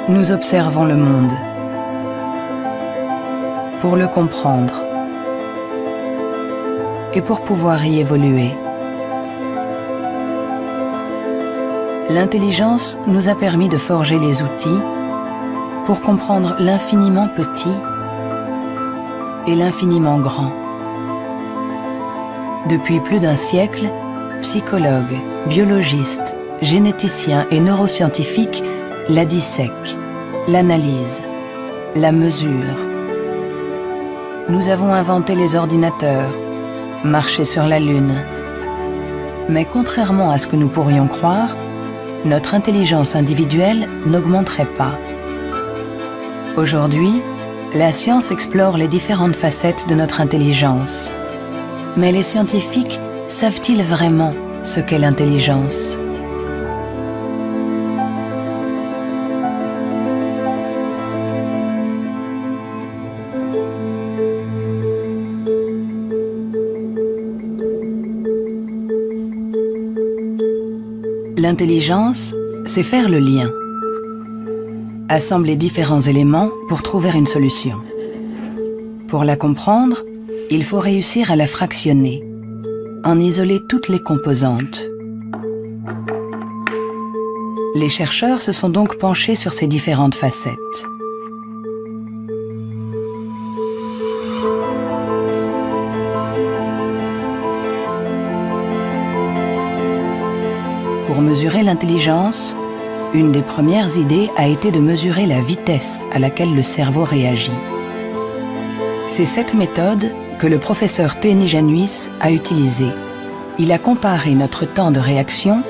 Nous observons le monde pour le comprendre et pour pouvoir y évoluer. L'intelligence nous a permis de forger les outils pour comprendre l'infiniment petit et l'infiniment grand. Depuis plus d'un siècle, psychologues, biologistes, généticiens et neuroscientifiques la dissèquent, l'analysent, la mesurent. Nous avons inventé les ordinateurs, marché sur la Lune. Mais contrairement à ce que nous pourrions croire, notre intelligence individuelle n'augmenterait pas. Aujourd'hui, la science explore les différentes facettes de notre intelligence. Mais les scientifiques savent-ils vraiment ce qu'est l'intelligence ? L'intelligence, c'est faire le lien. Assembler différents éléments pour trouver une solution. Pour la comprendre, il faut réussir à la fractionner, en isoler toutes les composantes. Les chercheurs se sont donc penchés sur ces différentes facettes. Pour mesurer l'intelligence, une des premières idées a été de mesurer la vitesse à laquelle le cerveau réagit. C'est cette méthode que le professeur Teni Januis a utilisée. Il a comparé notre temps de réaction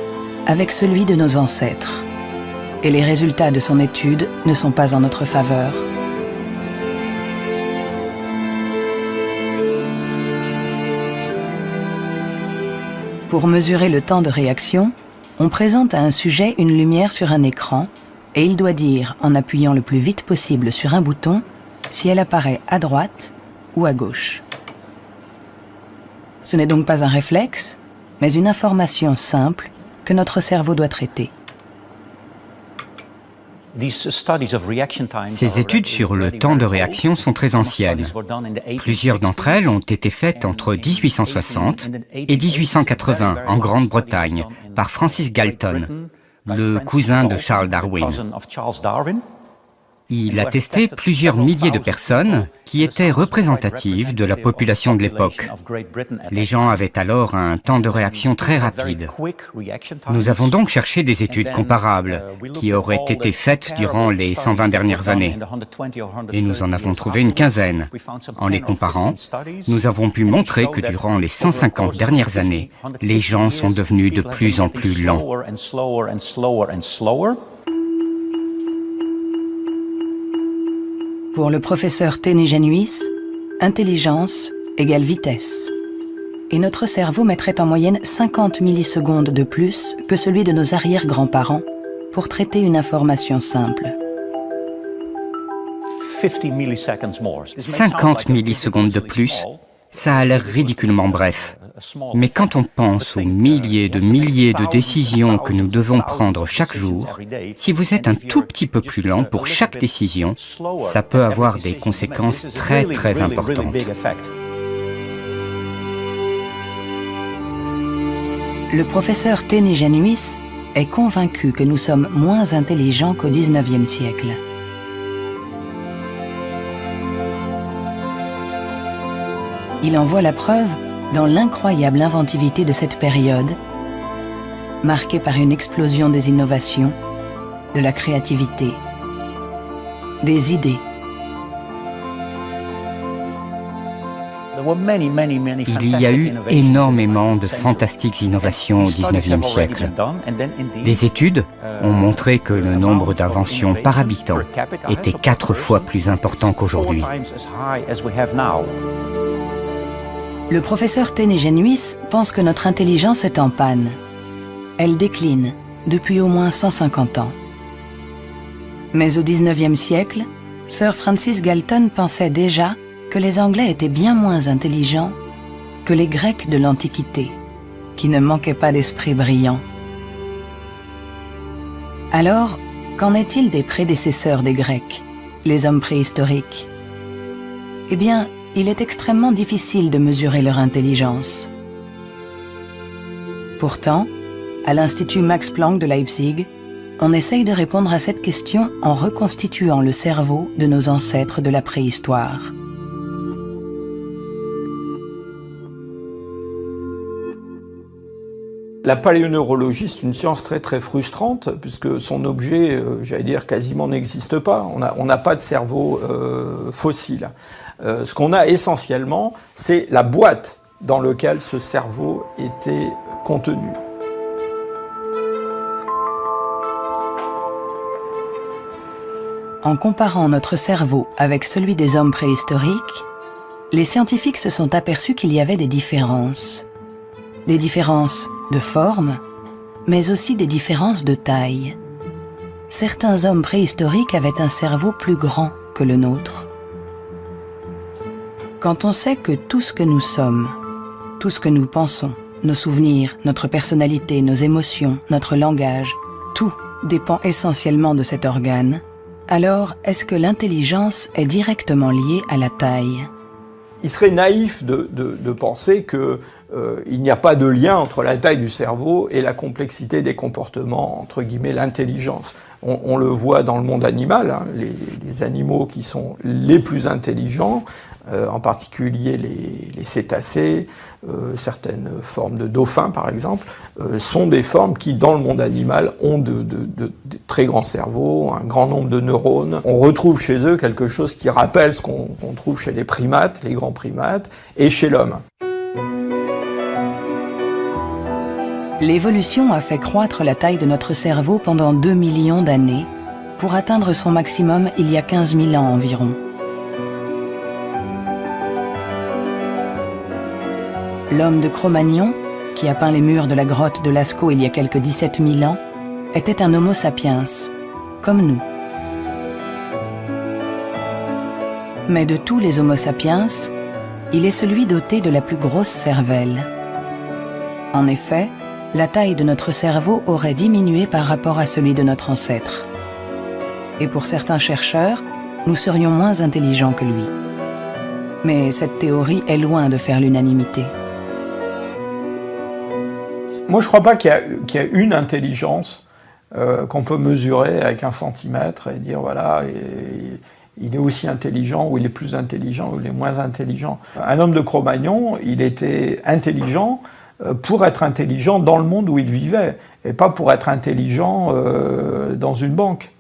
avec celui de nos ancêtres. Et les résultats de son étude ne sont pas en notre faveur. Pour mesurer le temps de réaction, on présente à un sujet une lumière sur un écran et il doit dire, en appuyant le plus vite possible sur un bouton, si elle apparaît à droite ou à gauche. Ce n'est donc pas un réflexe, mais une information simple que notre cerveau doit traiter. Ces études sur le temps de réaction sont très anciennes. Plusieurs d'entre elles ont été faites entre 1860 et 1880 en Grande-Bretagne par Francis Galton, le cousin de Charles Darwin. Il a testé plusieurs milliers de personnes qui étaient représentatives de la population de l'époque. Les gens avaient alors un temps de réaction très rapide. Nous avons donc cherché des études comparables qui auraient été faites durant les 120 dernières années. Et nous en avons trouvé une quinzaine. En les comparant, nous avons pu montrer que durant les 150 dernières années, les gens sont devenus de plus en plus lents. Pour le professeur Teni Januis, intelligence égale vitesse. Et notre cerveau mettrait en moyenne 50 millisecondes de plus que celui de nos arrière-grands-parents pour traiter une information simple. 50 millisecondes de plus, ça a l'air ridiculement bref. Mais quand on pense aux milliers de décisions que nous devons prendre chaque jour, si vous êtes un tout petit peu plus lent pour chaque décision, ça peut avoir des conséquences très importantes. Le professeur Teni Januis est convaincu que nous sommes moins intelligents qu'au XIXe siècle. Il en voit la preuve dans l'incroyable inventivité de cette période, marquée par une explosion des innovations, de la créativité, des idées. Il y a eu énormément de fantastiques innovations au XIXe siècle. Des études ont montré que le nombre d'inventions par habitant était 4 fois plus important qu'aujourd'hui. Le professeur Teni Januis pense que notre intelligence est en panne. Elle décline depuis au moins 150 ans. Mais au XIXe siècle, Sir Francis Galton pensait déjà que les Anglais étaient bien moins intelligents que les Grecs de l'Antiquité, qui ne manquaient pas d'esprit brillant. Alors, Qu'en est-il des prédécesseurs des Grecs, les hommes préhistoriques? Eh bien, il est extrêmement difficile de mesurer leur intelligence. Pourtant, à l'Institut Max Planck de Leipzig, on essaye de répondre à cette question en reconstituant le cerveau de nos ancêtres de la préhistoire. La paléoneurologie, c'est une science très frustrante, puisque son objet, j'allais dire, quasiment n'existe pas. On n'a pas de cerveau fossile. Ce qu'on a essentiellement, c'est la boîte dans laquelle ce cerveau était contenu. En comparant notre cerveau avec celui des hommes préhistoriques, les scientifiques se sont aperçus qu'il y avait des différences. Des différences de forme, mais aussi des différences de taille. Certains hommes préhistoriques avaient un cerveau plus grand que le nôtre. Quand on sait que tout ce que nous sommes, tout ce que nous pensons, nos souvenirs, notre personnalité, nos émotions, notre langage, tout dépend essentiellement de cet organe, alors est-ce que l'intelligence est directement liée à la taille? Il serait naïf de penser que il n'y a pas de lien entre la taille du cerveau et la complexité des comportements, entre guillemets, l'intelligence. On le voit dans le monde animal, hein, les animaux qui sont les plus intelligents, en particulier les cétacés, certaines formes de dauphins par exemple, sont des formes qui dans le monde animal ont de très grands cerveaux, un grand nombre de neurones. On retrouve chez eux quelque chose qui rappelle ce qu'on trouve chez les primates, les grands primates, et chez l'homme. L'évolution a fait croître la taille de notre cerveau pendant 2 millions d'années, pour atteindre son maximum il y a 15 000 ans environ. L'homme de Cro-Magnon, qui a peint les murs de la grotte de Lascaux il y a quelques 17 000 ans, était un Homo sapiens, comme nous. Mais de tous les Homo sapiens, il est celui doté de la plus grosse cervelle. En effet, la taille de notre cerveau aurait diminué par rapport à celui de notre ancêtre. Et pour certains chercheurs, nous serions moins intelligents que lui. Mais cette théorie est loin de faire l'unanimité. Moi, je ne crois pas qu'il y a une intelligence qu'on peut mesurer avec 1 centimètre et dire, voilà, il est aussi intelligent, ou il est plus intelligent, ou il est moins intelligent. Un homme de Cro-Magnon, il était intelligent pour être intelligent dans le monde où il vivait, et pas pour être intelligent dans une banque.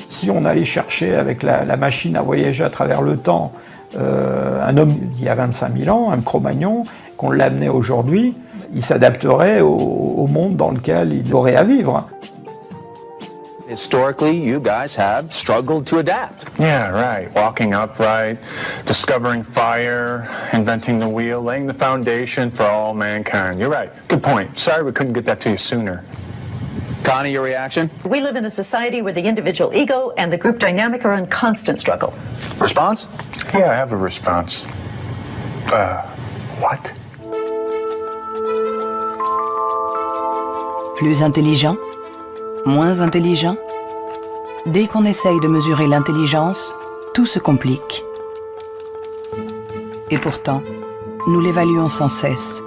Si on allait chercher avec la machine à voyager à travers le temps un homme d'il y a 25 000 ans, un Cro-Magnon, qu'on l'amenait aujourd'hui, il s'adapterait au monde dans lequel il aurait à vivre. Historically, you guys have struggled to adapt. Yeah, right. Walking upright, discovering fire, inventing the wheel, laying the foundation for all mankind. You're right. Good point. Sorry we couldn't get that to you sooner. Connie, your reaction? We live in a society where the individual ego and the group dynamic are in constant struggle. Response? Yeah, I have a response. What? Plus intelligent? Moins intelligent? Dès qu'on essaye de mesurer l'intelligence, tout se complique. Et pourtant, nous l'évaluons sans cesse.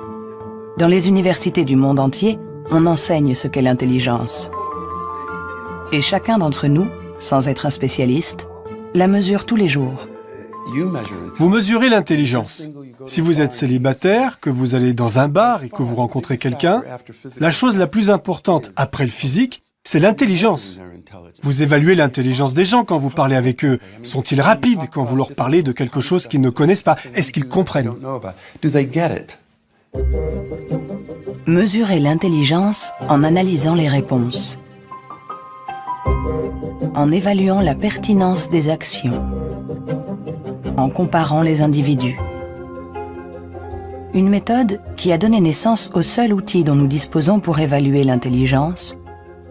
Dans les universités du monde entier, on enseigne ce qu'est l'intelligence. Et chacun d'entre nous, sans être un spécialiste, la mesure tous les jours. Vous mesurez l'intelligence. Si vous êtes célibataire, que vous allez dans un bar et que vous rencontrez quelqu'un, la chose la plus importante après le physique, c'est l'intelligence. Vous évaluez l'intelligence des gens quand vous parlez avec eux. Sont-ils rapides quand vous leur parlez de quelque chose qu'ils ne connaissent pas? Est-ce qu'ils comprennent? Mesurer l'intelligence en analysant les réponses, en évaluant la pertinence des actions, en comparant les individus. Une méthode qui a donné naissance au seul outil dont nous disposons pour évaluer l'intelligence,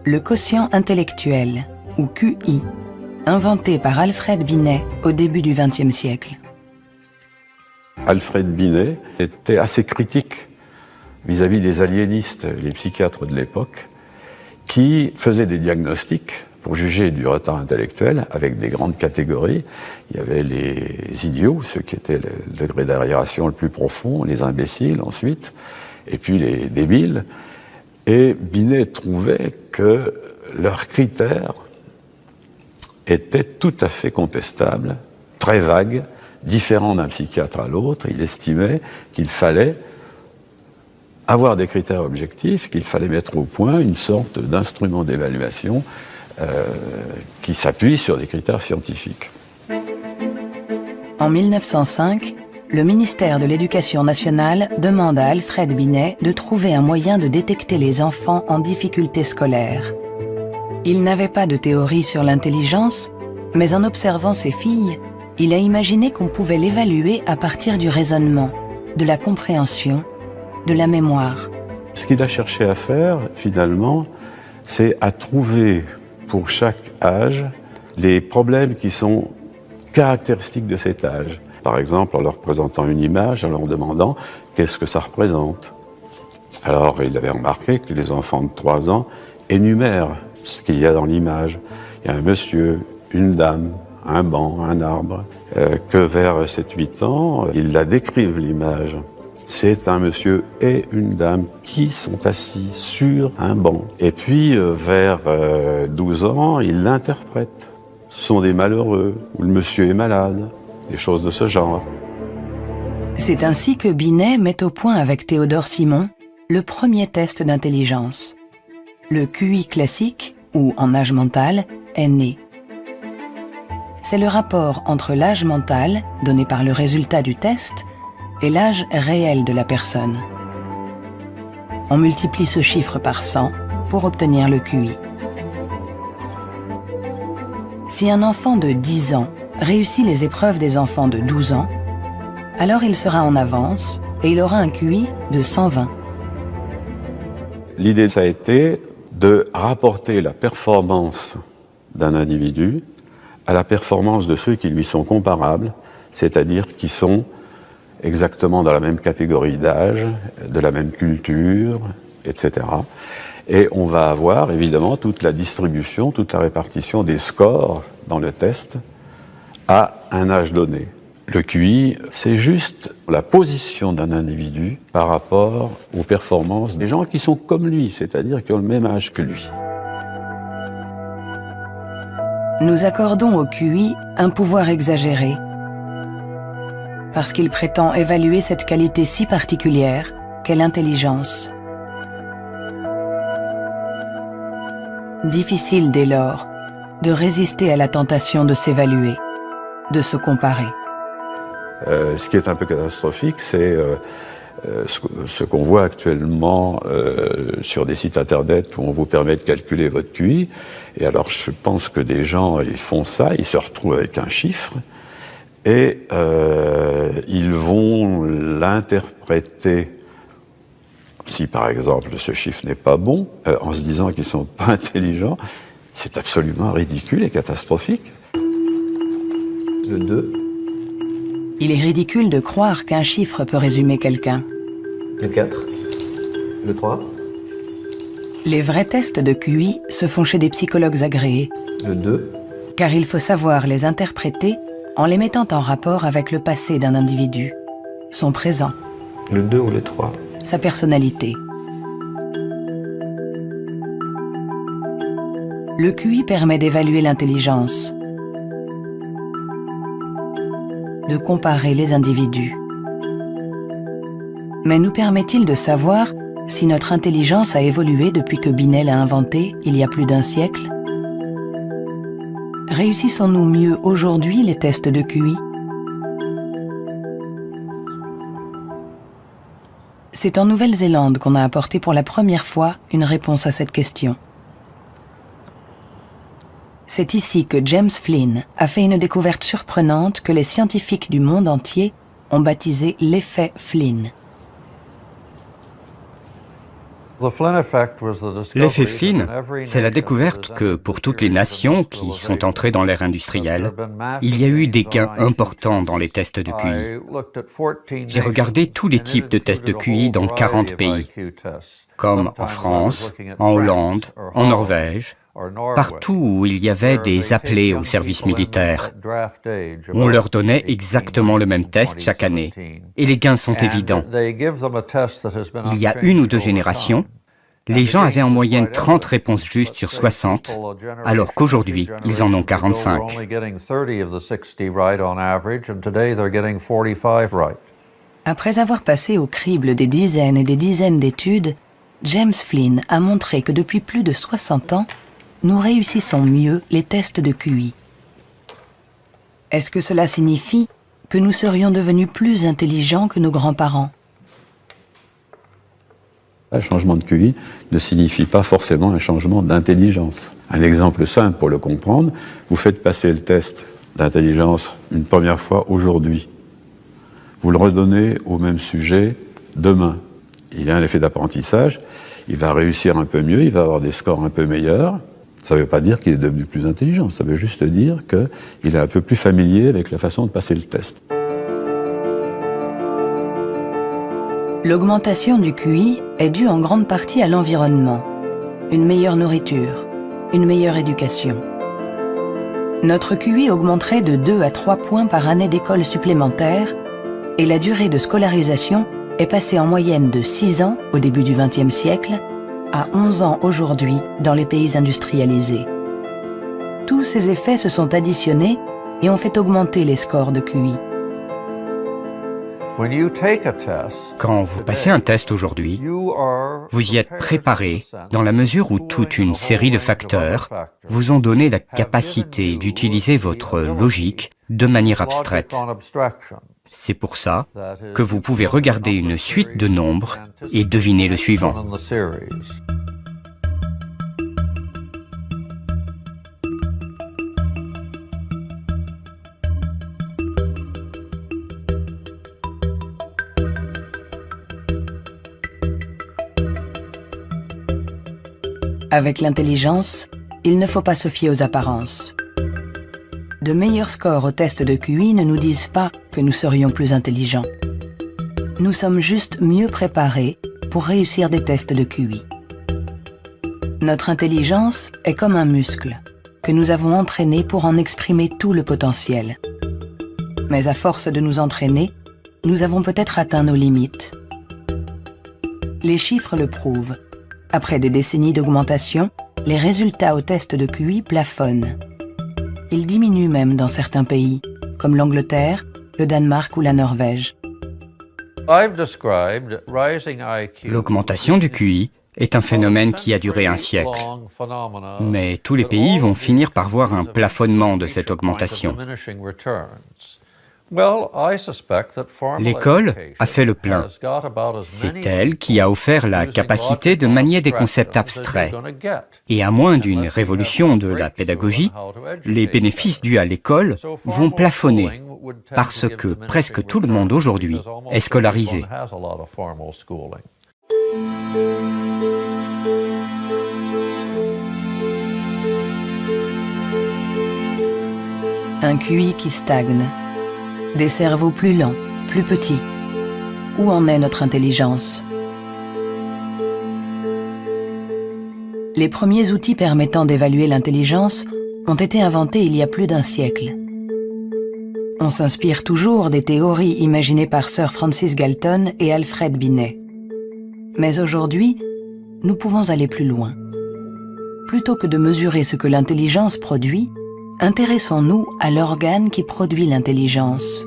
le quotient intellectuel, ou QI, inventé par Alfred Binet au début du XXe siècle. Alfred Binet était assez critique vis-à-vis des aliénistes, les psychiatres de l'époque, qui faisait des diagnostics pour juger du retard intellectuel avec des grandes catégories. Il y avait les idiots, ceux qui étaient le degré d'arriération le plus profond, les imbéciles ensuite, et puis les débiles. Et Binet trouvait que leurs critères étaient tout à fait contestables, très vagues, différents d'un psychiatre à l'autre. Il estimait qu'il fallait avoir des critères objectifs, qu'il fallait mettre au point une sorte d'instrument d'évaluation qui s'appuie sur des critères scientifiques. En 1905, le ministère de l'Éducation nationale demande à Alfred Binet de trouver un moyen de détecter les enfants en difficulté scolaire. Il n'avait pas de théorie sur l'intelligence, mais en observant ses filles, il a imaginé qu'on pouvait l'évaluer à partir du raisonnement, de la compréhension, de la mémoire. Ce qu'il a cherché à faire, finalement, c'est à trouver pour chaque âge les problèmes qui sont caractéristiques de cet âge. Par exemple, en leur présentant une image, en leur demandant qu'est-ce que ça représente. Alors, il avait remarqué que les enfants de 3 ans énumèrent ce qu'il y a dans l'image. Il y a un monsieur, une dame, un banc, un arbre. Que vers 7-8 ans, ils la décrivent, l'image. C'est un monsieur et une dame qui sont assis sur un banc. Et puis, vers 12 ans, ils l'interprètent. Ce sont des malheureux, ou le monsieur est malade, des choses de ce genre. C'est ainsi que Binet met au point avec Théodore Simon le premier test d'intelligence. Le QI classique, ou en âge mental, est né. C'est le rapport entre l'âge mental, donné par le résultat du test, et l'âge réel de la personne. On multiplie ce chiffre par 100 pour obtenir le QI. Si un enfant de 10 ans réussit les épreuves des enfants de 12 ans, alors il sera en avance et il aura un QI de 120. L'idée, ça a été de rapporter la performance d'un individu à la performance de ceux qui lui sont comparables, c'est-à-dire qui sont exactement dans la même catégorie d'âge, de la même culture, etc. Et on va avoir évidemment toute la distribution, toute la répartition des scores dans le test à un âge donné. Le QI, c'est juste la position d'un individu par rapport aux performances des gens qui sont comme lui, c'est-à-dire qui ont le même âge que lui. Nous accordons au QI un pouvoir exagéré, parce qu'il prétend évaluer cette qualité si particulière qu'est l'intelligence. Difficile dès lors de résister à la tentation de s'évaluer, de se comparer. Ce qui est un peu catastrophique, c'est ce qu'on voit actuellement sur des sites internet où on vous permet de calculer votre QI. Et alors je pense que des gens, ils font ça, ils se retrouvent avec un chiffre et ils vont l'interpréter, si par exemple ce chiffre n'est pas bon, en se disant qu'ils ne sont pas intelligents. C'est absolument ridicule et catastrophique. Le 2. Il est ridicule de croire qu'un chiffre peut résumer quelqu'un. Le 4. Le 3. Les vrais tests de QI se font chez des psychologues agréés. Le 2. Car il faut savoir les interpréter en les mettant en rapport avec le passé d'un individu, son présent. Le 2 ou le 3. Sa personnalité. Le QI permet d'évaluer l'intelligence, de comparer les individus. Mais nous permet-il de savoir si notre intelligence a évolué depuis que Binet l'a inventé il y a plus d'un siècle? Réussissons-nous mieux aujourd'hui les tests de QI? C'est en Nouvelle-Zélande qu'on a apporté pour la première fois une réponse à cette question. C'est ici que James Flynn a fait une découverte surprenante que les scientifiques du monde entier ont baptisé l'effet Flynn. L'effet Flynn, c'est la découverte que pour toutes les nations qui sont entrées dans l'ère industrielle, il y a eu des gains importants dans les tests de QI. J'ai regardé tous les types de tests de QI dans 40 pays, comme en France, en Hollande, en Norvège, partout où il y avait des appelés au service militaire. On leur donnait exactement le même test chaque année, et les gains sont évidents. Il y a 1 ou 2 générations, les gens avaient en moyenne 30 réponses justes sur 60, alors qu'aujourd'hui, ils en ont 45. Après avoir passé au crible des dizaines et des dizaines d'études, James Flynn a montré que depuis plus de 60 ans, nous réussissons mieux les tests de QI. Est-ce que cela signifie que nous serions devenus plus intelligents que nos grands-parents? Un changement de QI ne signifie pas forcément un changement d'intelligence. Un exemple simple pour le comprendre, vous faites passer le test d'intelligence une première fois aujourd'hui. Vous le redonnez au même sujet demain. Il y a un effet d'apprentissage, il va réussir un peu mieux, il va avoir des scores un peu meilleurs. Ça ne veut pas dire qu'il est devenu plus intelligent, ça veut juste dire qu'il est un peu plus familier avec la façon de passer le test. L'augmentation du QI est due en grande partie à l'environnement, une meilleure nourriture, une meilleure éducation. Notre QI augmenterait de 2 à 3 points par année d'école supplémentaire et la durée de scolarisation est passée en moyenne de 6 ans au début du XXe siècle à 11 ans aujourd'hui dans les pays industrialisés. Tous ces effets se sont additionnés et ont fait augmenter les scores de QI. Quand vous passez un test aujourd'hui, vous y êtes préparé dans la mesure où toute une série de facteurs vous ont donné la capacité d'utiliser votre logique de manière abstraite. C'est pour ça que vous pouvez regarder une suite de nombres et deviner le suivant. Avec l'intelligence, il ne faut pas se fier aux apparences. De meilleurs scores au test de QI ne nous disent pas que nous serions plus intelligents. Nous sommes juste mieux préparés pour réussir des tests de QI. Notre intelligence est comme un muscle que nous avons entraîné pour en exprimer tout le potentiel. Mais à force de nous entraîner, nous avons peut-être atteint nos limites. Les chiffres le prouvent. Après des décennies d'augmentation, les résultats au test de QI plafonnent. Ils diminuent même dans certains pays, comme l'Angleterre, le Danemark ou la Norvège. L'augmentation du QI est un phénomène qui a duré un siècle. Mais tous les pays vont finir par voir un plafonnement de cette augmentation. L'école a fait le plein. C'est elle qui a offert la capacité de manier des concepts abstraits. Et à moins d'une révolution de la pédagogie, les bénéfices dus à l'école vont plafonner, parce que presque tout le monde aujourd'hui est scolarisé. Un QI qui stagne. Des cerveaux plus lents, plus petits. Où en est notre intelligence? Les premiers outils permettant d'évaluer l'intelligence ont été inventés il y a plus d'1 siècle. On s'inspire toujours des théories imaginées par Sir Francis Galton et Alfred Binet. Mais aujourd'hui, nous pouvons aller plus loin. Plutôt que de mesurer ce que l'intelligence produit, intéressons-nous à l'organe qui produit l'intelligence.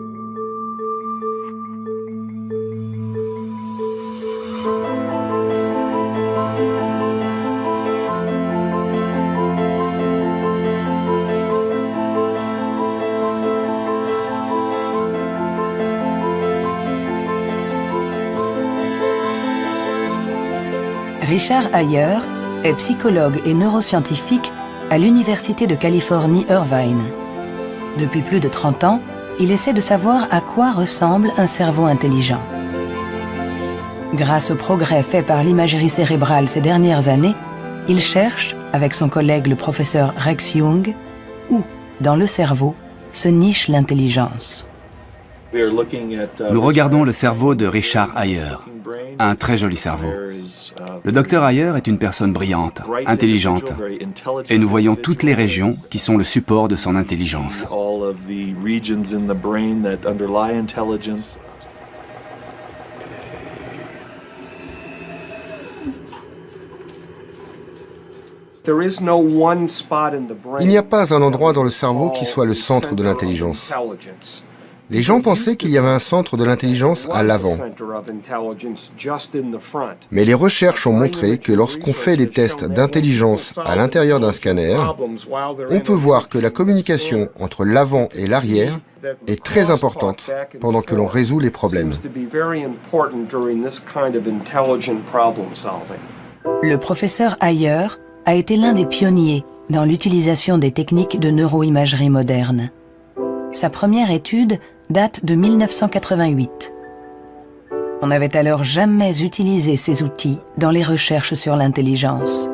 Richard Ayer est psychologue et neuroscientifique à l'Université de Californie, Irvine. Depuis plus de 30 ans, il essaie de savoir à quoi ressemble un cerveau intelligent. Grâce aux progrès faits par l'imagerie cérébrale ces dernières années, il cherche, avec son collègue le professeur Rex Jung, où, dans le cerveau, se niche l'intelligence. Nous regardons le cerveau de Richard Ayer, un très joli cerveau. Le docteur Ayer est une personne brillante, intelligente, et nous voyons toutes les régions qui sont le support de son intelligence. Il n'y a pas un endroit dans le cerveau qui soit le centre de l'intelligence. Les gens pensaient qu'il y avait un centre de l'intelligence à l'avant. Mais les recherches ont montré que lorsqu'on fait des tests d'intelligence à l'intérieur d'un scanner, on peut voir que la communication entre l'avant et l'arrière est très importante pendant que l'on résout les problèmes. Le professeur Ayer a été l'un des pionniers dans l'utilisation des techniques de neuroimagerie moderne. Sa première étude date de 1988. On n'avait alors jamais utilisé ces outils dans les recherches sur l'intelligence.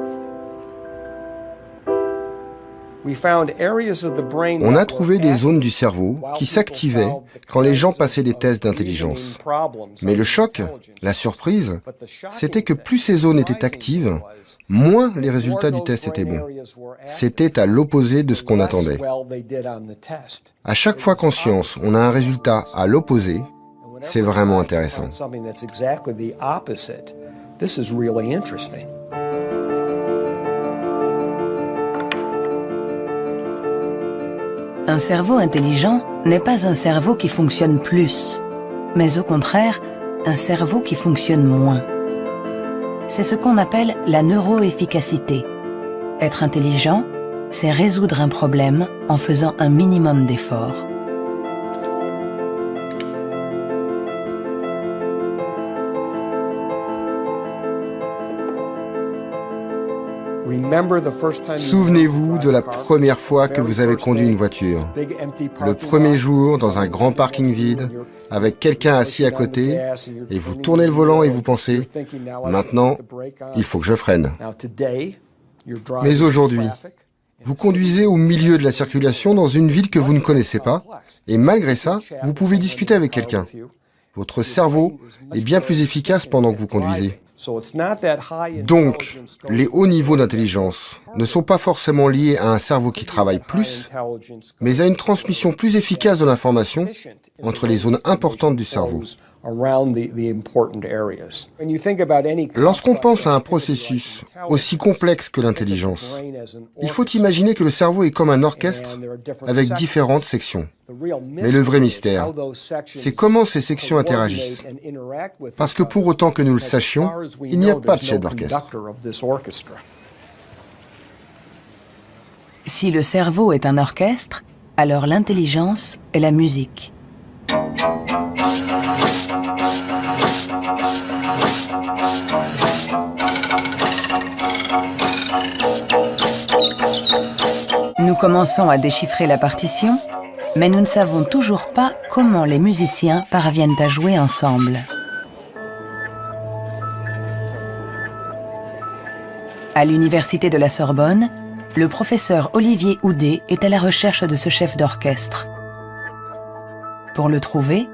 On a trouvé des zones du cerveau qui s'activaient quand les gens passaient des tests d'intelligence. Mais le choc, la surprise, c'était que plus ces zones étaient actives, moins les résultats du test étaient bons. C'était à l'opposé de ce qu'on attendait. À chaque fois qu'en science, on a un résultat à l'opposé, c'est vraiment intéressant. Un cerveau intelligent n'est pas un cerveau qui fonctionne plus, mais au contraire, un cerveau qui fonctionne moins. C'est ce qu'on appelle la neuroefficacité. Être intelligent, c'est résoudre un problème en faisant un minimum d'efforts. Souvenez-vous de la première fois que vous avez conduit une voiture. Le premier jour, dans un grand parking vide, avec quelqu'un assis à côté, et vous tournez le volant et vous pensez « Maintenant, il faut que je freine ». Mais aujourd'hui, vous conduisez au milieu de la circulation dans une ville que vous ne connaissez pas, et malgré ça, vous pouvez discuter avec quelqu'un. Votre cerveau est bien plus efficace pendant que vous conduisez. Donc, les hauts niveaux d'intelligence ne sont pas forcément liés à un cerveau qui travaille plus, mais à une transmission plus efficace de l'information entre les zones importantes du cerveau. Lorsqu'on pense à un processus aussi complexe que l'intelligence, il faut imaginer que le cerveau est comme un orchestre avec différentes sections. Mais le vrai mystère, c'est comment ces sections interagissent. Parce que pour autant que nous le sachions, il n'y a pas de chef d'orchestre. Si le cerveau est un orchestre, alors l'intelligence est la musique. Nous commençons à déchiffrer la partition, mais nous ne savons toujours pas comment les musiciens parviennent à jouer ensemble. À l'université de la Sorbonne, le professeur Olivier Houdet est à la recherche de ce chef d'orchestre. Pour le trouver,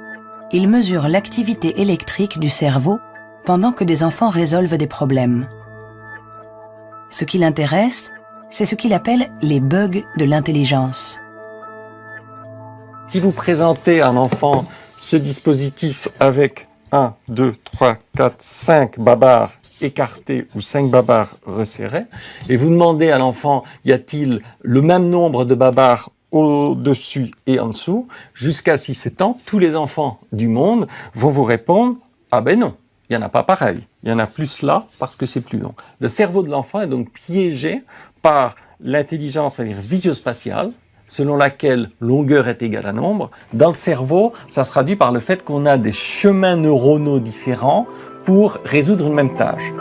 il mesure l'activité électrique du cerveau pendant que des enfants résolvent des problèmes. Ce qui l'intéresse, c'est ce qu'il appelle les bugs de l'intelligence. Si vous présentez à un enfant ce dispositif avec 1, 2, 3, 4, 5 babards écartés ou 5 babards resserrés, et vous demandez à l'enfant, y a-t-il le même nombre de babards au-dessus et en dessous, jusqu'à 6-7 ans, tous les enfants du monde vont vous répondre « Ah ben non, il n'y en a pas pareil, il y en a plus là parce que c'est plus long ». Le cerveau de l'enfant est donc piégé par l'intelligence, c'est-à-dire visio-spatiale, selon laquelle longueur est égale à nombre. Dans le cerveau, ça se traduit par le fait qu'on a des chemins neuronaux différents pour résoudre une même tâche.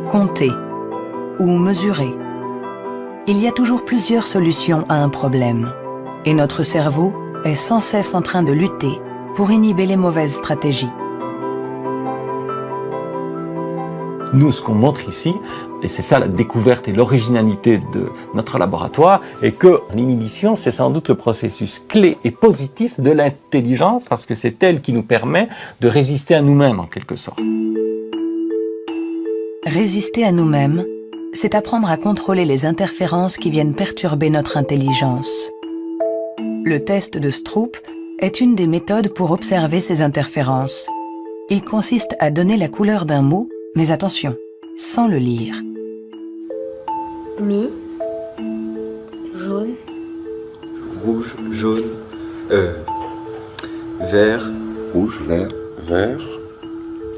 Compter ou mesurer. Il y a toujours plusieurs solutions à un problème. Et notre cerveau est sans cesse en train de lutter pour inhiber les mauvaises stratégies. Nous, ce qu'on montre ici, et c'est ça la découverte et l'originalité de notre laboratoire, est que l'inhibition, c'est sans doute le processus clé et positif de l'intelligence, parce que c'est elle qui nous permet de résister à nous-mêmes, en quelque sorte. Résister à nous-mêmes, c'est apprendre à contrôler les interférences qui viennent perturber notre intelligence. Le test de Stroop est une des méthodes pour observer ces interférences. Il consiste à donner la couleur d'un mot, mais attention, sans le lire. Bleu, jaune, rouge, jaune, vert, rouge, vert, vert,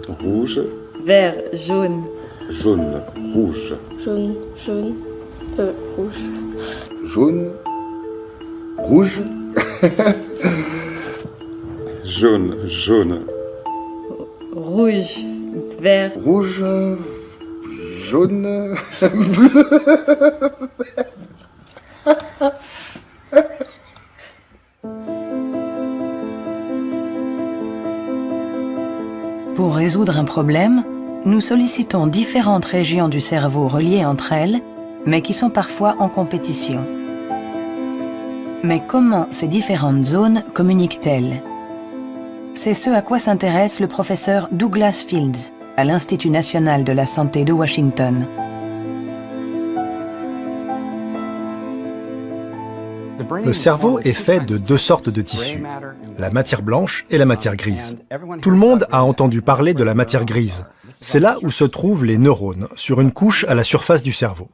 rouge, vert, jaune, jaune, rouge, jaune, jaune, rouge, jaune, rouge, jaune, jaune, rouge, vert, rouge, jaune, bleu. Pour résoudre un problème, nous sollicitons différentes régions du cerveau reliées entre elles, mais qui sont parfois en compétition. Mais comment ces différentes zones communiquent-elles? C'est ce à quoi s'intéresse le professeur Douglas Fields à l'Institut national de la santé de Washington. Le cerveau est fait de deux sortes de tissus, la matière blanche et la matière grise. Tout le monde a entendu parler de la matière grise. C'est là où se trouvent les neurones, sur une couche à la surface du cerveau.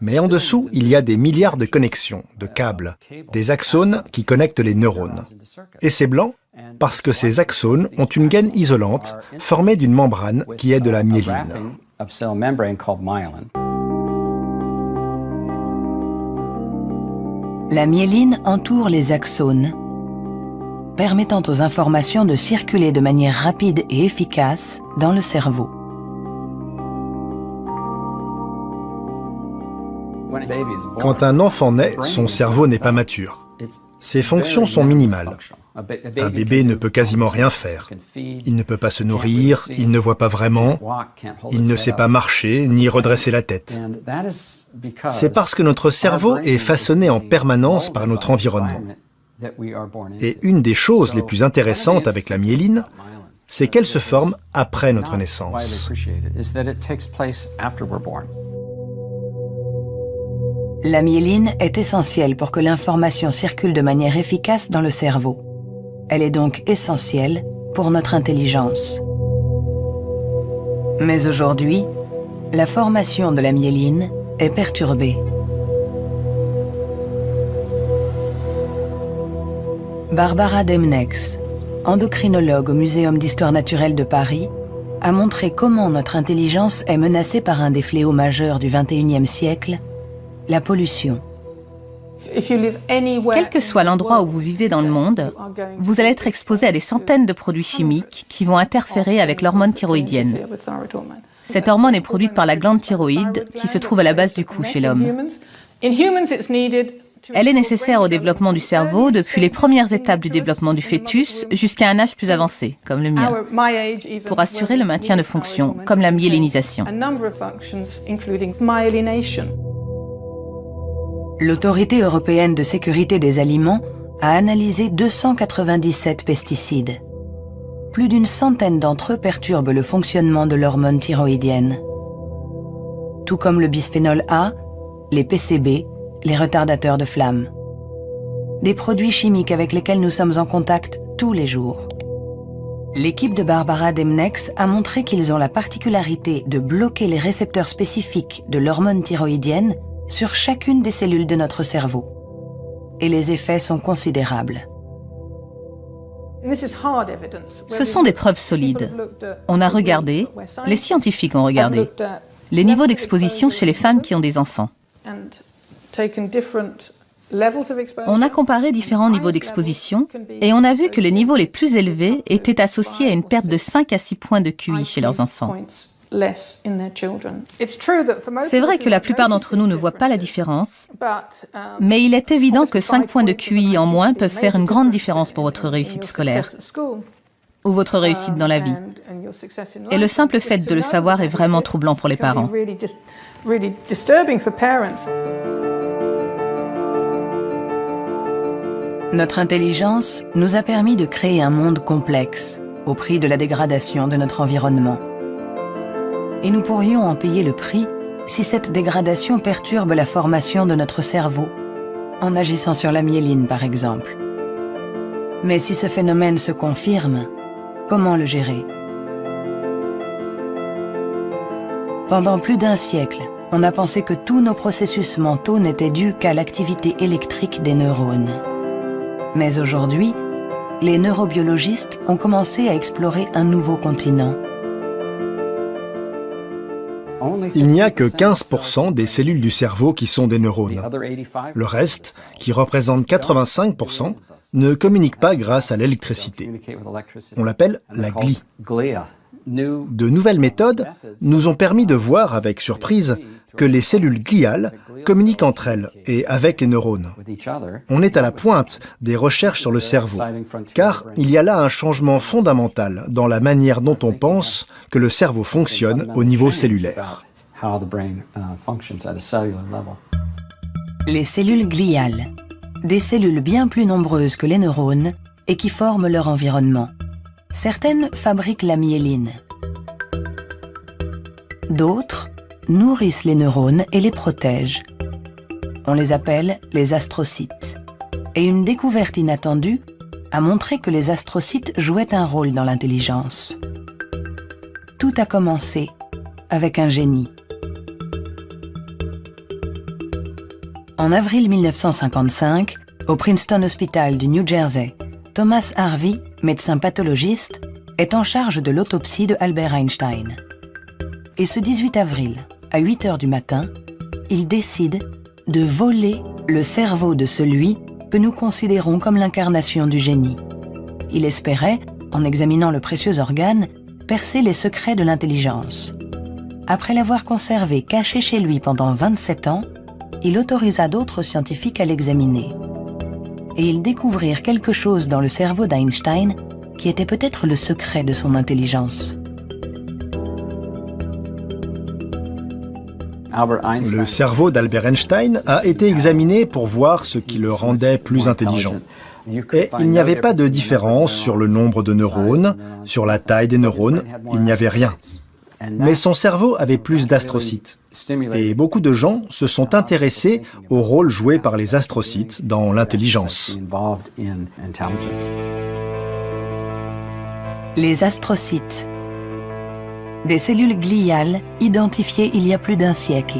Mais en dessous, il y a des milliards de connexions, de câbles, des axones qui connectent les neurones. Et c'est blanc parce que ces axones ont une gaine isolante formée d'une membrane qui est de la myéline. La myéline entoure les axones, permettant aux informations de circuler de manière rapide et efficace dans le cerveau. Quand un enfant naît, son cerveau n'est pas mature. Ses fonctions sont minimales. Un bébé ne peut quasiment rien faire. Il ne peut pas se nourrir, il ne voit pas vraiment, il ne sait pas marcher ni redresser la tête. C'est parce que notre cerveau est façonné en permanence par notre environnement. Et une des choses les plus intéressantes avec la myéline, c'est qu'elle se forme après notre naissance. La myéline est essentielle pour que l'information circule de manière efficace dans le cerveau. Elle est donc essentielle pour notre intelligence. Mais aujourd'hui, la formation de la myéline est perturbée. Barbara Demnex, endocrinologue au Muséum d'histoire naturelle de Paris, a montré comment notre intelligence est menacée par un des fléaux majeurs du XXIe siècle, la pollution. Quel que soit l'endroit où vous vivez dans le monde, vous allez être exposé à des centaines de produits chimiques qui vont interférer avec l'hormone thyroïdienne. Cette hormone est produite par la glande thyroïde qui se trouve à la base du cou chez l'homme. Elle est nécessaire au développement du cerveau depuis les premières étapes du développement du fœtus jusqu'à un âge plus avancé, comme le mien, pour assurer le maintien de fonctions, comme la myélinisation. L'Autorité européenne de sécurité des aliments a analysé 297 pesticides. Plus d'une centaine d'entre eux perturbent le fonctionnement de l'hormone thyroïdienne. Tout comme le bisphénol A, les PCB, les retardateurs de flamme. Des produits chimiques avec lesquels nous sommes en contact tous les jours. L'équipe de Barbara Demnex a montré qu'ils ont la particularité de bloquer les récepteurs spécifiques de l'hormone thyroïdienne sur chacune des cellules de notre cerveau. Et les effets sont considérables. Ce sont des preuves solides. On a regardé, les scientifiques ont regardé, les niveaux d'exposition chez les femmes qui ont des enfants. On a comparé différents niveaux d'exposition et on a vu que les niveaux les plus élevés étaient associés à une perte de 5 à 6 points de QI chez leurs enfants. C'est vrai que la plupart d'entre nous ne voient pas la différence, mais il est évident que 5 points de QI en moins peuvent faire une grande différence pour votre réussite scolaire ou votre réussite dans la vie. Et le simple fait de le savoir est vraiment troublant pour les parents. Notre intelligence nous a permis de créer un monde complexe au prix de la dégradation de notre environnement. Et nous pourrions en payer le prix si cette dégradation perturbe la formation de notre cerveau, en agissant sur la myéline par exemple. Mais si ce phénomène se confirme, comment le gérer? Pendant plus d'1 siècle, on a pensé que tous nos processus mentaux n'étaient dus qu'à l'activité électrique des neurones. Mais aujourd'hui, les neurobiologistes ont commencé à explorer un nouveau continent. Il n'y a que 15% des cellules du cerveau qui sont des neurones. Le reste, qui représente 85%, ne communique pas grâce à l'électricité. On l'appelle la glie. De nouvelles méthodes nous ont permis de voir avec surprise que les cellules gliales communiquent entre elles et avec les neurones. On est à la pointe des recherches sur le cerveau, car il y a là un changement fondamental dans la manière dont on pense que le cerveau fonctionne au niveau cellulaire. Les cellules gliales, des cellules bien plus nombreuses que les neurones et qui forment leur environnement. Certaines fabriquent la myéline. D'autres nourrissent les neurones et les protègent. On les appelle les astrocytes. Et une découverte inattendue a montré que les astrocytes jouaient un rôle dans l'intelligence. Tout a commencé avec un génie. En avril 1955, au Princeton Hospital du New Jersey, Thomas Harvey, médecin pathologiste, est en charge de l'autopsie de Albert Einstein. Et ce 18 avril, à 8 heures du matin, il décide de voler le cerveau de celui que nous considérons comme l'incarnation du génie. Il espérait, en examinant le précieux organe, percer les secrets de l'intelligence. Après l'avoir conservé caché chez lui pendant 27 ans, il autorisa d'autres scientifiques à l'examiner. Et ils découvrirent quelque chose dans le cerveau d'Einstein qui était peut-être le secret de son intelligence. Le cerveau d'Albert Einstein a été examiné pour voir ce qui le rendait plus intelligent. Et il n'y avait pas de différence sur le nombre de neurones, sur la taille des neurones, il n'y avait rien. Mais son cerveau avait plus d'astrocytes. Et beaucoup de gens se sont intéressés au rôle joué par les astrocytes dans l'intelligence. Les astrocytes. Des cellules gliales identifiées il y a plus d'1 siècle.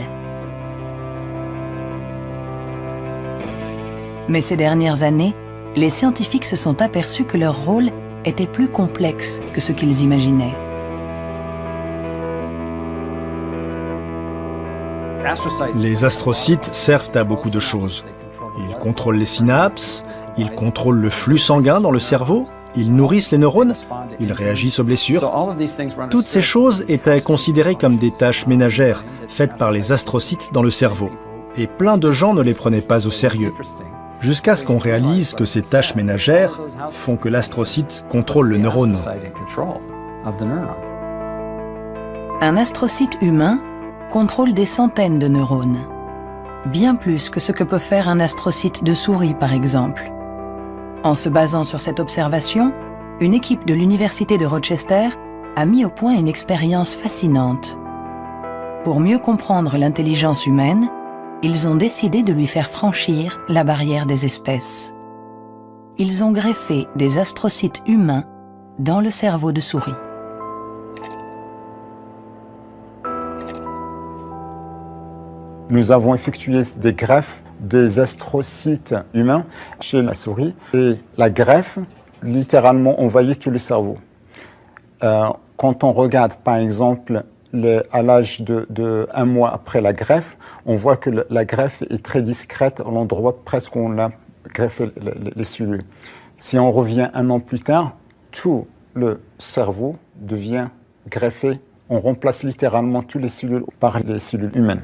Mais ces dernières années, les scientifiques se sont aperçus que leur rôle était plus complexe que ce qu'ils imaginaient. Les astrocytes servent à beaucoup de choses. Ils contrôlent les synapses, ils contrôlent le flux sanguin dans le cerveau, ils nourrissent les neurones, ils réagissent aux blessures. Toutes ces choses étaient considérées comme des tâches ménagères faites par les astrocytes dans le cerveau. Et plein de gens ne les prenaient pas au sérieux. Jusqu'à ce qu'on réalise que ces tâches ménagères font que l'astrocyte contrôle le neurone. Un astrocyte humain contrôle des centaines de neurones. Bien plus que ce que peut faire un astrocyte de souris, par exemple. En se basant sur cette observation, une équipe de l'Université de Rochester a mis au point une expérience fascinante. Pour mieux comprendre l'intelligence humaine, ils ont décidé de lui faire franchir la barrière des espèces. Ils ont greffé des astrocytes humains dans le cerveau de souris. Nous avons effectué des greffes des astrocytes humains chez la souris et la greffe, littéralement, envahit tout le cerveau. Quand on regarde, par exemple, à l'âge de 1 mois après la greffe, on voit que la greffe est très discrète à l'endroit presque où on a greffé les cellules. Si on revient 1 an plus tard, tout le cerveau devient greffé On remplace littéralement toutes les cellules par les cellules humaines.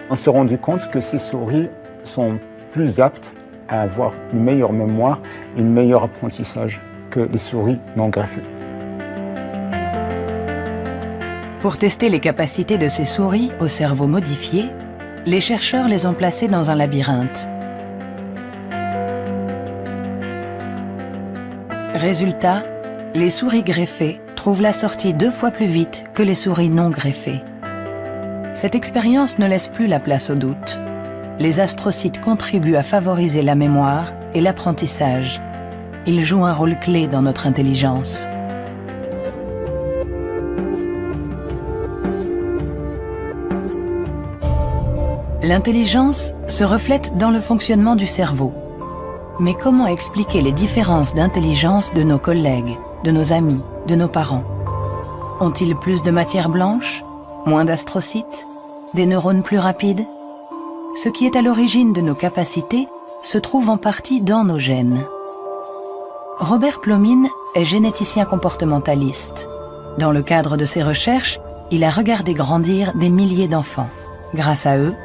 On s'est rendu compte que ces souris sont plus aptes à avoir une meilleure mémoire et un meilleur apprentissage que les souris non greffées. Pour tester les capacités de ces souris au cerveau modifié, les chercheurs les ont placées dans un labyrinthe. Résultat, les souris greffées trouvent la sortie 2 fois plus vite que les souris non greffées. Cette expérience ne laisse plus la place au doute. Les astrocytes contribuent à favoriser la mémoire et l'apprentissage. Ils jouent un rôle clé dans notre intelligence. L'intelligence se reflète dans le fonctionnement du cerveau. Mais comment expliquer les différences d'intelligence de nos collègues, de nos amis, de nos parents? Ont-ils plus de matière blanche, moins d'astrocytes, des neurones plus rapides? Ce qui est à l'origine de nos capacités se trouve en partie dans nos gènes. Robert Plomin est généticien comportementaliste. Dans le cadre de ses recherches, il a regardé grandir des milliers d'enfants. Grâce à eux,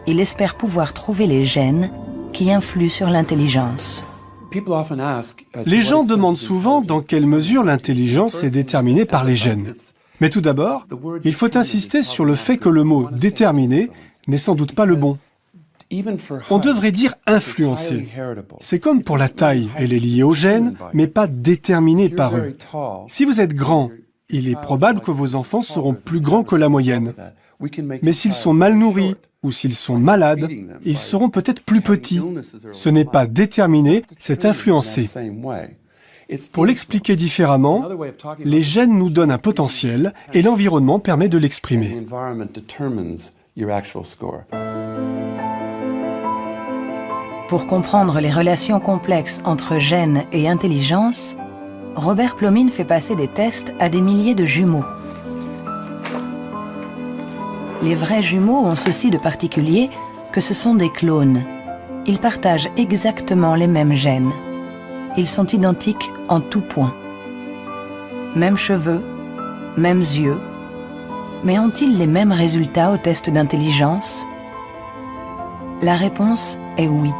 il espère pouvoir trouver les gènes qui influent sur l'intelligence. Les gens demandent souvent dans quelle mesure l'intelligence est déterminée par les gènes. Mais tout d'abord, il faut insister sur le fait que le mot « déterminé » n'est sans doute pas le bon. On devrait dire « influencé ». C'est comme pour la taille, elle est liée aux gènes, mais pas déterminée par eux. Si vous êtes grand, il est probable que vos enfants seront plus grands que la moyenne. Mais s'ils sont mal nourris ou s'ils sont malades, ils seront peut-être plus petits. Ce n'est pas déterminé, c'est influencé. Pour l'expliquer différemment, les gènes nous donnent un potentiel et l'environnement permet de l'exprimer. Pour comprendre les relations complexes entre gènes et intelligence, Robert Plomin fait passer des tests à des milliers de jumeaux. Les vrais jumeaux ont ceci de particulier que ce sont des clones. Ils partagent exactement les mêmes gènes. Ils sont identiques en tout point. Mêmes cheveux, mêmes yeux. Mais ont-ils les mêmes résultats au test d'intelligence? La réponse est oui.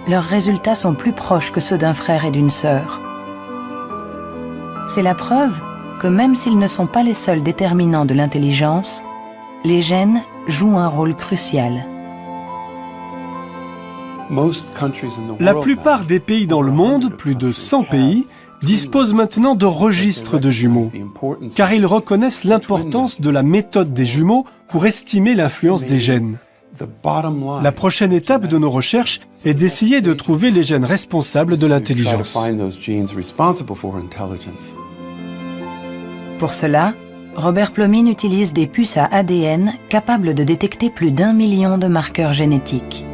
Leurs résultats sont plus proches que ceux d'un frère et d'une sœur. C'est la preuve que même s'ils ne sont pas les seuls déterminants de l'intelligence, les gènes jouent un rôle crucial. La plupart des pays dans le monde, plus de 100 pays, disposent maintenant de registres de jumeaux, car ils reconnaissent l'importance de la méthode des jumeaux pour estimer l'influence des gènes. La prochaine étape de nos recherches est d'essayer de trouver les gènes responsables de l'intelligence. Pour cela, Robert Plomin utilise des puces à ADN capables de détecter plus d'1 million de marqueurs génétiques.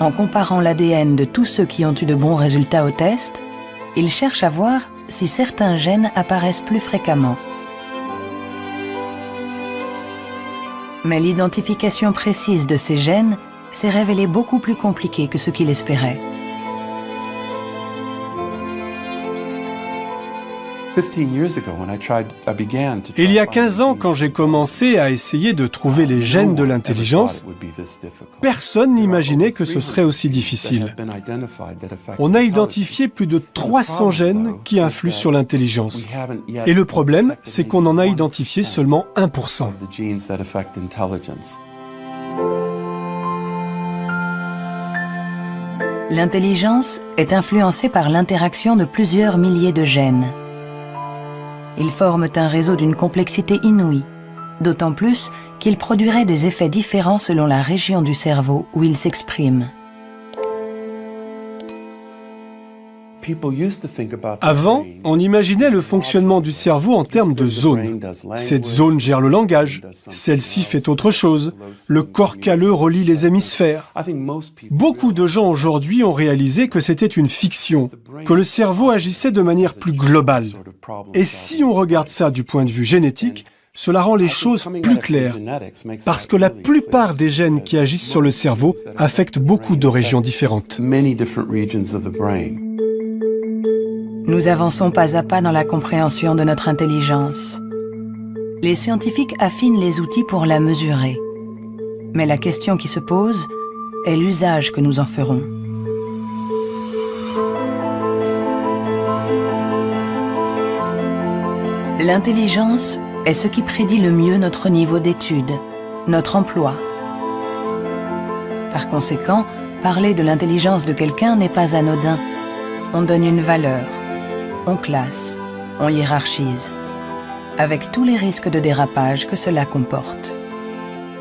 En comparant l'ADN de tous ceux qui ont eu de bons résultats au test, il cherche à voir si certains gènes apparaissent plus fréquemment. Mais l'identification précise de ces gènes s'est révélée beaucoup plus compliquée que ce qu'il espérait. Il y a 15 ans, quand j'ai commencé à essayer de trouver les gènes de l'intelligence, personne n'imaginait que ce serait aussi difficile. On a identifié plus de 300 gènes qui influent sur l'intelligence. Et le problème, c'est qu'on en a identifié seulement 1%. L'intelligence est influencée par l'interaction de plusieurs milliers de gènes. Ils forment un réseau d'une complexité inouïe, d'autant plus qu'ils produiraient des effets différents selon la région du cerveau où ils s'expriment. Avant, on imaginait le fonctionnement du cerveau en termes de zones. Cette zone gère le langage, celle-ci fait autre chose. Le corps calleux relie les hémisphères. Beaucoup de gens aujourd'hui ont réalisé que c'était une fiction, que le cerveau agissait de manière plus globale. Et si on regarde ça du point de vue génétique, cela rend les choses plus claires, parce que la plupart des gènes qui agissent sur le cerveau affectent beaucoup de régions différentes. Nous avançons pas à pas dans la compréhension de notre intelligence. Les scientifiques affinent les outils pour la mesurer. Mais la question qui se pose est l'usage que nous en ferons. L'intelligence est ce qui prédit le mieux notre niveau d'étude, notre emploi. Par conséquent, parler de l'intelligence de quelqu'un n'est pas anodin. On donne une valeur, on classe, on hiérarchise, avec tous les risques de dérapage que cela comporte.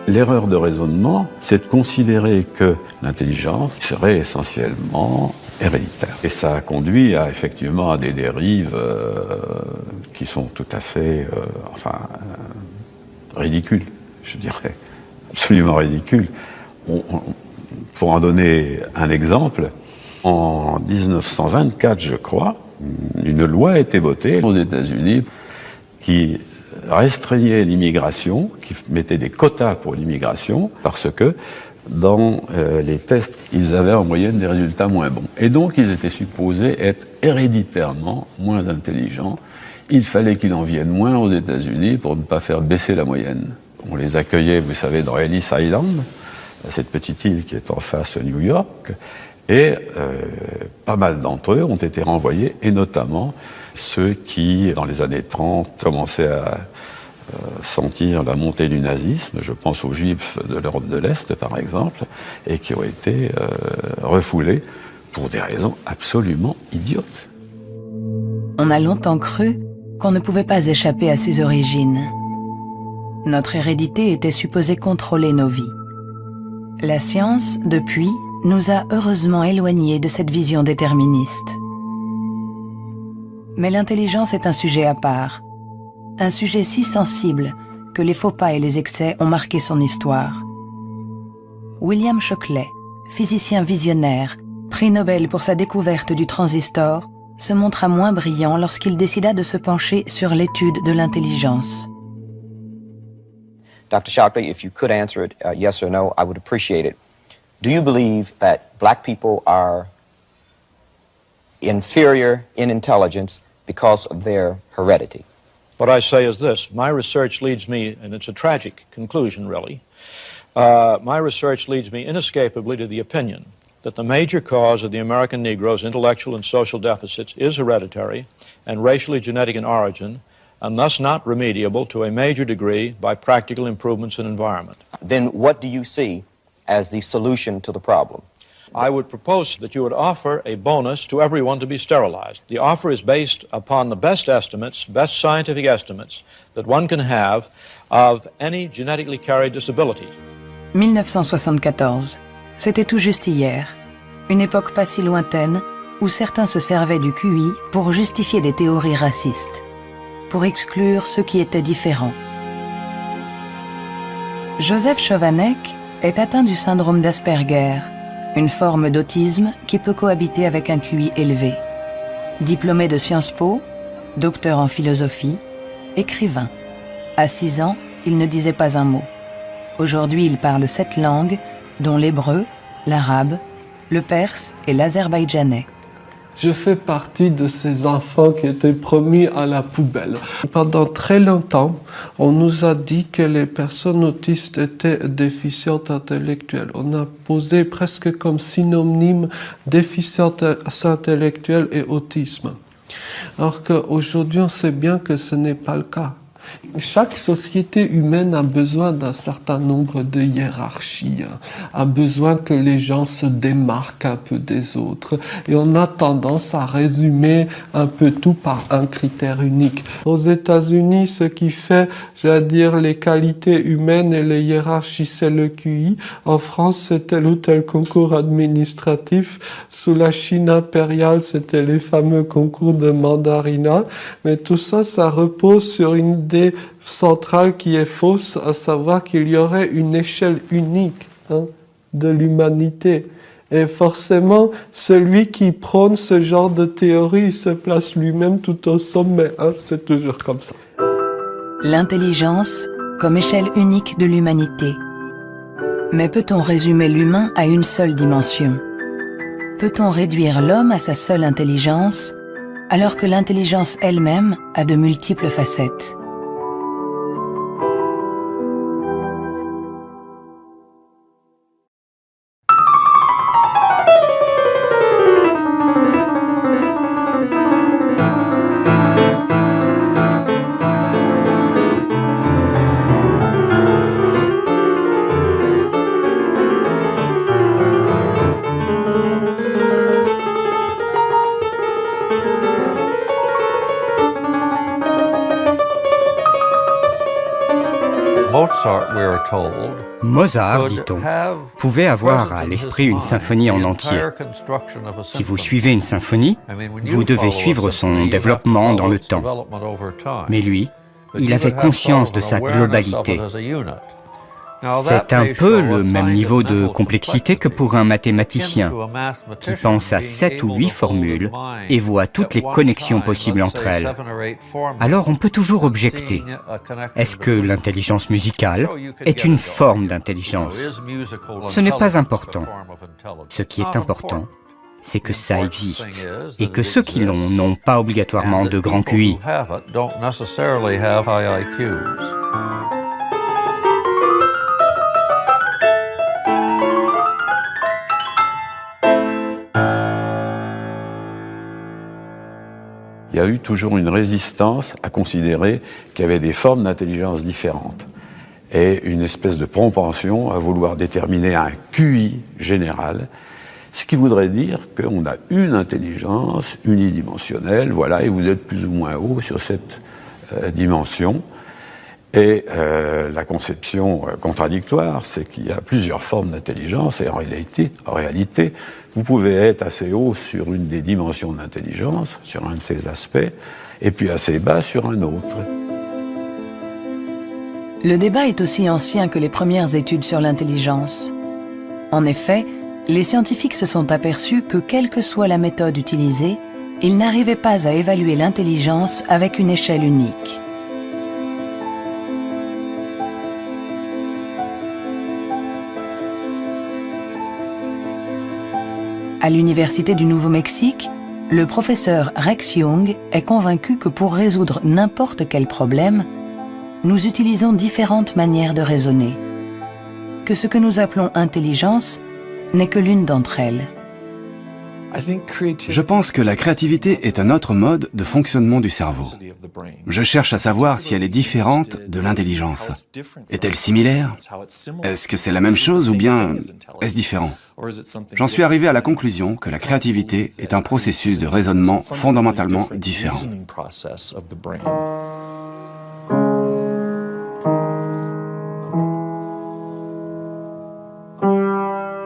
L'erreur de raisonnement, c'est de considérer que l'intelligence serait essentiellement héréditaire. Et ça a conduit effectivement à des dérives qui sont tout à fait ridicules, je dirais, absolument ridicules. Pour en donner un exemple, en 1924, je crois, une loi a été votée aux États-Unis qui restreignait l'immigration, qui mettait des quotas pour l'immigration, parce que dans les tests, ils avaient en moyenne des résultats moins bons. Et donc, ils étaient supposés être héréditairement moins intelligents. Il fallait qu'ils en viennent moins aux États-Unis pour ne pas faire baisser la moyenne. On les accueillait, vous savez, dans Ellis Island, cette petite île qui est en face de New York, et pas mal d'entre eux ont été renvoyés, et notamment ceux qui, dans les années 30, commençaient à sentir la montée du nazisme, je pense aux Juifs de l'Europe de l'Est par exemple, et qui ont été refoulés pour des raisons absolument idiotes. On a longtemps cru qu'on ne pouvait pas échapper à ses origines. Notre hérédité était supposée contrôler nos vies. La science, depuis, nous a heureusement éloignés de cette vision déterministe. Mais l'intelligence est un sujet à part, un sujet si sensible que les faux pas et les excès ont marqué son histoire. William Shockley, physicien visionnaire, prix Nobel pour sa découverte du transistor, se montra moins brillant lorsqu'il décida de se pencher sur l'étude de l'intelligence. Dr. Shockley, if you could answer it yes or no, I would appreciate it. Do you believe that black people are inferior in intelligence because of their heredity? What I say is this. My research leads me, and it's a tragic conclusion really, my research leads me inescapably to the opinion that the major cause of the American Negro's intellectual and social deficits is hereditary and racially genetic in origin, and thus not remediable to a major degree by practical improvements in environment. Then what do you see as the solution to the problem? I would propose that you would offer a bonus to everyone to be sterilized. The offer is based upon the best estimates, best scientific estimates that one can have of any genetically carried disabilities. 1974, c'était tout juste hier, une époque pas si lointaine où certains se servaient du QI pour justifier des théories racistes, pour exclure ceux qui étaient différents. Joseph Chovanec est atteint du syndrome d'Asperger, une forme d'autisme qui peut cohabiter avec un QI élevé. Diplômé de Sciences Po, docteur en philosophie, écrivain. À 6 ans, il ne disait pas un mot. Aujourd'hui, il parle 7 langues, dont l'hébreu, l'arabe, le perse et l'azerbaïdjanais. Je fais partie de ces enfants qui étaient promis à la poubelle. Pendant très longtemps, on nous a dit que les personnes autistes étaient déficientes intellectuelles. On a posé presque comme synonyme déficience intellectuelle et autisme. Alors qu'aujourd'hui, on sait bien que ce n'est pas le cas. Chaque société humaine a besoin d'un certain nombre de hiérarchies, a besoin que les gens se démarquent un peu des autres, et on a tendance à résumer un peu tout par un critère unique. Aux États-Unis, ce qui fait, j'allais dire, les qualités humaines et les hiérarchies, c'est le QI. En France, c'est tel ou tel concours administratif. Sous la Chine impériale, c'était les fameux concours de mandarinat. Mais tout ça, ça repose sur une idée centrale qui est fausse, à savoir qu'il y aurait une échelle unique de l'humanité. Et forcément, celui qui prône ce genre de théorie se place lui-même tout au sommet. C'est toujours comme ça. L'intelligence comme échelle unique de l'humanité. Mais peut-on résumer l'humain à une seule dimension? Peut-on réduire l'homme à sa seule intelligence? alors que l'intelligence elle-même a de multiples facettes. Mozart, dit-on, pouvait avoir à l'esprit une symphonie en entier. Si vous suivez une symphonie, vous devez suivre son développement dans le temps. Mais lui, il avait conscience de sa globalité. C'est un peu le même niveau de complexité que pour un mathématicien qui pense à 7 ou 8 formules et voit toutes les connexions possibles entre elles. Alors on peut toujours objecter. Est-ce que l'intelligence musicale est une forme d'intelligence? Ce n'est pas important. Ce qui est important, c'est que ça existe et que ceux qui l'ont n'ont pas obligatoirement de grand QI. Il y a eu toujours une résistance à considérer qu'il y avait des formes d'intelligence différentes et une espèce de propension à vouloir déterminer un QI général, ce qui voudrait dire qu'on a une intelligence unidimensionnelle, voilà, et vous êtes plus ou moins haut sur cette dimension. Et la conception contradictoire, c'est qu'il y a plusieurs formes d'intelligence, et en réalité, vous pouvez être assez haut sur une des dimensions d'intelligence, sur un de ces aspects, et puis assez bas sur un autre. Le débat est aussi ancien que les premières études sur l'intelligence. En effet, les scientifiques se sont aperçus que quelle que soit la méthode utilisée, ils n'arrivaient pas à évaluer l'intelligence avec une échelle unique. À l'Université du Nouveau-Mexique, le professeur Rex Jung est convaincu que pour résoudre n'importe quel problème, nous utilisons différentes manières de raisonner, que ce que nous appelons intelligence n'est que l'une d'entre elles. Je pense que la créativité est un autre mode de fonctionnement du cerveau. Je cherche à savoir si elle est différente de l'intelligence. Est-elle similaire? Est-ce que c'est la même chose ou bien est-ce différent? J'en suis arrivé à la conclusion que la créativité est un processus de raisonnement fondamentalement différent.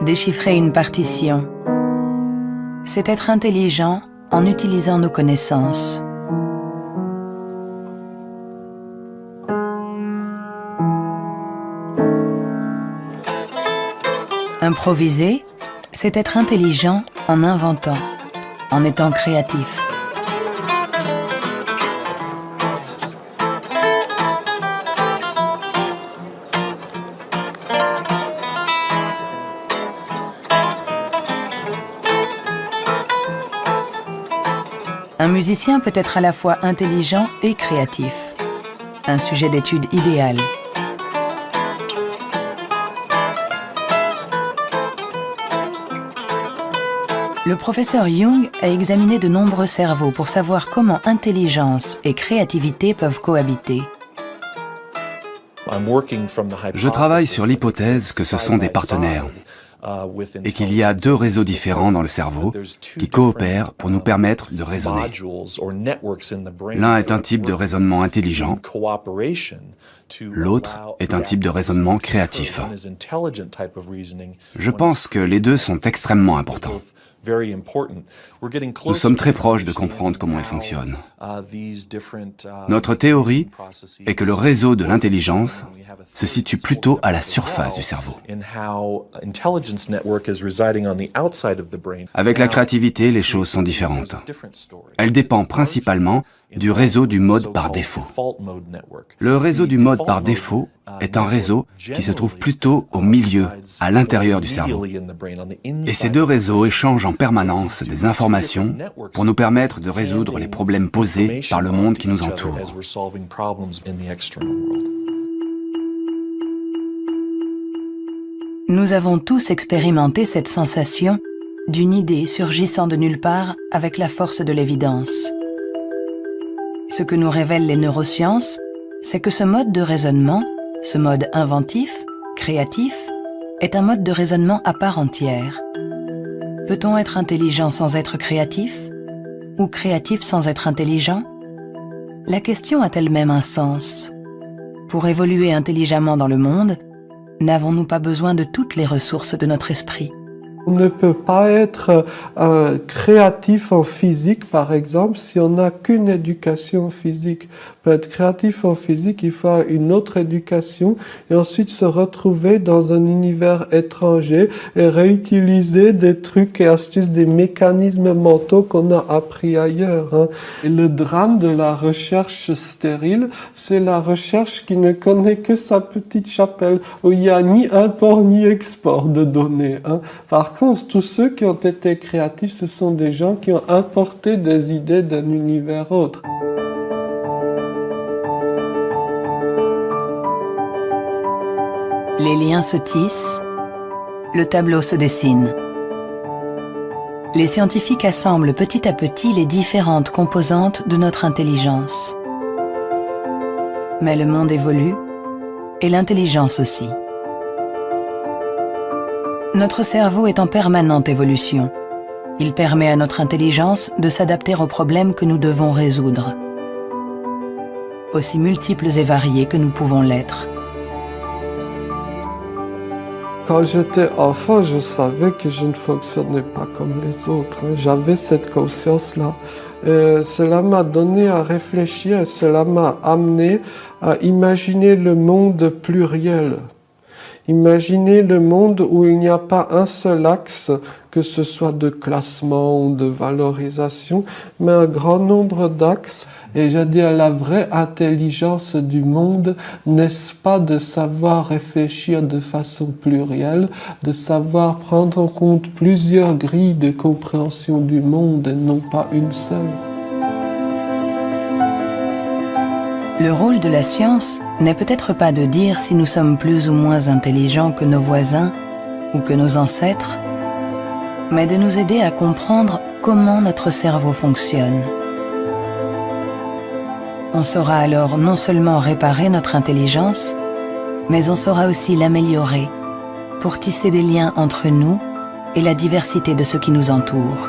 Déchiffrer une partition, c'est être intelligent en utilisant nos connaissances. Improviser, c'est être intelligent en inventant, en étant créatif. Un musicien peut être à la fois intelligent et créatif. Un sujet d'étude idéal. Le professeur Jung a examiné de nombreux cerveaux pour savoir comment intelligence et créativité peuvent cohabiter. Je travaille sur l'hypothèse que ce sont des partenaires et qu'il y a deux réseaux différents dans le cerveau qui coopèrent pour nous permettre de raisonner. L'un est un type de raisonnement intelligent, l'autre est un type de raisonnement créatif. Je pense que les deux sont extrêmement importants. Nous sommes très proches de comprendre comment elles fonctionnent. Notre théorie est que le réseau de l'intelligence se situe plutôt à la surface du cerveau. Avec la créativité, les choses sont différentes. Elle dépend principalement du réseau du mode par défaut. Le réseau du mode par défaut est un réseau qui se trouve plutôt au milieu, à l'intérieur du cerveau. Et ces deux réseaux échangent en permanence des informations pour nous permettre de résoudre les problèmes posés par le monde qui nous entoure. Nous avons tous expérimenté cette sensation d'une idée surgissant de nulle part avec la force de l'évidence. Ce que nous révèlent les neurosciences, c'est que ce mode de raisonnement, ce mode inventif, créatif, est un mode de raisonnement à part entière. Peut-on être intelligent sans être créatif? Ou créatif sans être intelligent? La question a elle-même un sens. Pour évoluer intelligemment dans le monde, n'avons-nous pas besoin de toutes les ressources de notre esprit? On ne peut pas être créatif en physique, par exemple, si on n'a qu'une éducation physique. Pour être créatif en physique, il faut une autre éducation et ensuite se retrouver dans un univers étranger et réutiliser des trucs et astuces, des mécanismes mentaux qu'on a appris ailleurs. Hein. Et le drame de la recherche stérile, c'est la recherche qui ne connaît que sa petite chapelle, où il n'y a ni import ni export de données. Hein. Par contre, tous ceux qui ont été créatifs, ce sont des gens qui ont importé des idées d'un univers autre. Les liens se tissent, le tableau se dessine. Les scientifiques assemblent petit à petit les différentes composantes de notre intelligence. Mais le monde évolue, et l'intelligence aussi. Notre cerveau est en permanente évolution. Il permet à notre intelligence de s'adapter aux problèmes que nous devons résoudre, aussi multiples et variés que nous pouvons l'être. Quand j'étais enfant, je savais que je ne fonctionnais pas comme les autres. Hein. J'avais cette conscience-là. Cela m'a donné à réfléchir et cela m'a amené à imaginer le monde pluriel. Imaginez le monde où il n'y a pas un seul axe, que ce soit de classement ou de valorisation, mais un grand nombre d'axes. Et je dis, la vraie intelligence du monde, n'est-ce pas de savoir réfléchir de façon plurielle, de savoir prendre en compte plusieurs grilles de compréhension du monde et non pas une seule. Le rôle de la science n'est peut-être pas de dire si nous sommes plus ou moins intelligents que nos voisins ou que nos ancêtres, mais de nous aider à comprendre comment notre cerveau fonctionne. On saura alors non seulement réparer notre intelligence, mais on saura aussi l'améliorer pour tisser des liens entre nous et la diversité de ce qui nous entoure.